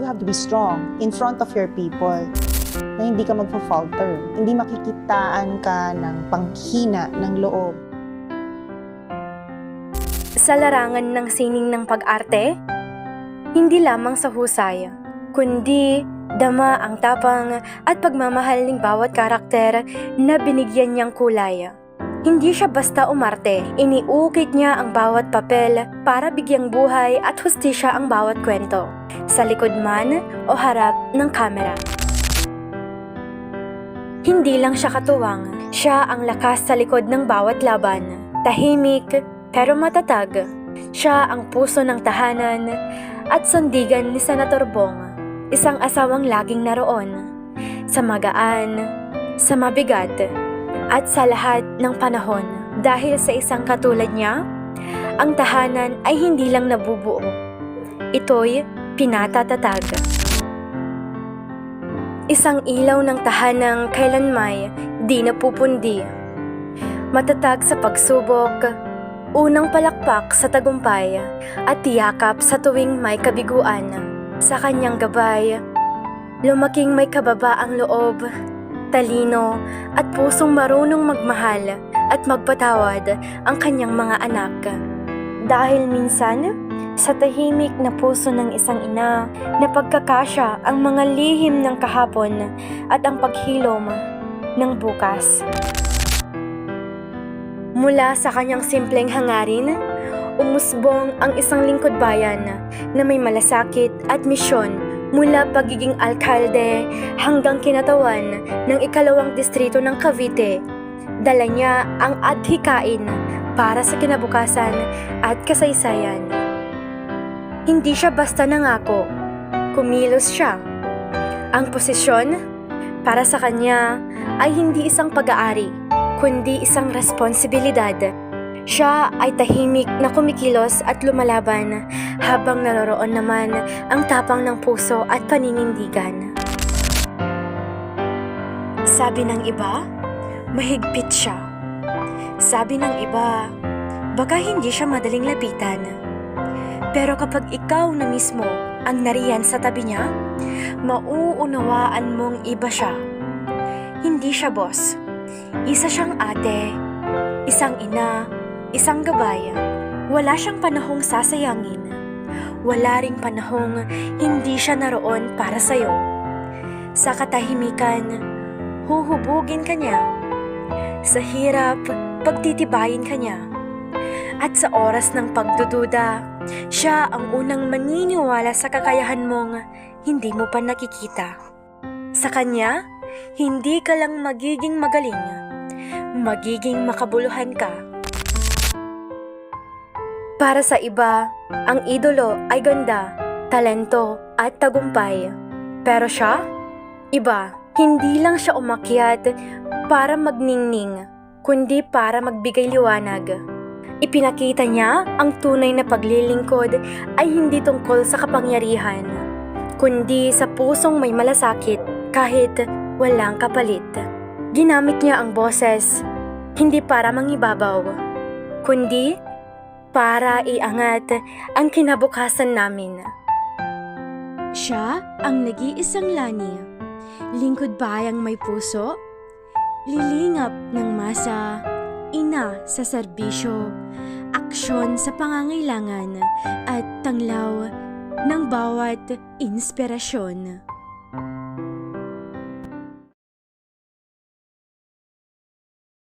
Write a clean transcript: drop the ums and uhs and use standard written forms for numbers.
have to be strong in front of your people. Na hindi ka magpa-falter. Hindi makikitaan ka ng panghina ng loob. Sa larangan ng sining ng pag-arte, hindi lamang sa husay, kundi dama ang tapang at pagmamahal ng bawat karakter na binigyan niyang kulay. Hindi siya basta umarte, iniukit niya ang bawat papel para bigyang buhay at hustisya ang bawat kwento, sa likod man o harap ng kamera. Hindi lang siya katuwang, siya ang lakas sa likod ng bawat laban. Tahimik pero matatag, siya ang puso ng tahanan at sandigan ni Senator Bong, isang asawang laging naroon, sa magaan, sa mabigat, at sa lahat ng panahon. Dahil sa isang katulad niya, ang tahanan ay hindi lang nabubuo. Ito'y pinatatatag. Isang ilaw ng tahanang kailanmay di napupundi. Matatag sa pagsubok, unang palakpak sa tagumpay, at tiyakap sa tuwing may kabiguan. Sa kanyang gabay, lumaking may kababaang loob, talino at pusong marunong magmahal at magpatawad ang kanyang mga anak. Dahil minsan, sa tahimik na puso ng isang ina, napagkakasya ang mga lihim ng kahapon at ang paghilom ng bukas. Mula sa kanyang simpleng hangarin, umusbong ang isang lingkod bayan na may malasakit at misyon. Mula pagiging alkalde hanggang kinatawan ng ikalawang distrito ng Cavite, dala niya ang adhikain para sa kinabukasan at kasaysayan. Hindi siya basta nangako, kumilos siya. Ang posisyon para sa kanya ay hindi isang pag-aari, kundi isang responsibilidad. Siya ay tahimik na kumikilos at lumalaban habang naroroon naman ang tapang ng puso at paninindigan. Sabi ng iba, mahigpit siya. Sabi ng iba, baka hindi siya madaling lapitan. Pero kapag ikaw na mismo ang nariyan sa tabi niya, mauunawaan mong iba siya. Hindi siya boss. Isa siyang ate, isang ina, isang gabay. Wala siyang panahong sasayangin. Wala ring panahong hindi siya naroon para sa'yo. Sa katahimikan, huhubugin ka niya. Sa hirap, pagtitibayin ka niya. At sa oras ng pagdududa, siya ang unang maniniwala sa kakayahan mong hindi mo pa nakikita. Sa kanya, hindi ka lang magiging magaling, magiging makabuluhan ka. Para sa iba, ang idolo ay ganda, talento at tagumpay. Pero siya, iba. Hindi lang siya umakyat para magningning, kundi para magbigay liwanag. Ipinakita niya ang tunay na paglilingkod ay hindi tungkol sa kapangyarihan, kundi sa pusong may malasakit kahit walang kapalit. Ginamit niya ang boses, hindi para mangibabaw, kundi para iangat ang kinabukasan namin. Siya ang nag-iisang lani, lingkod bayang may puso, lilingap ng masa, ina sa serbisyo, aksyon sa pangangailangan at tanglaw ng bawat inspirasyon.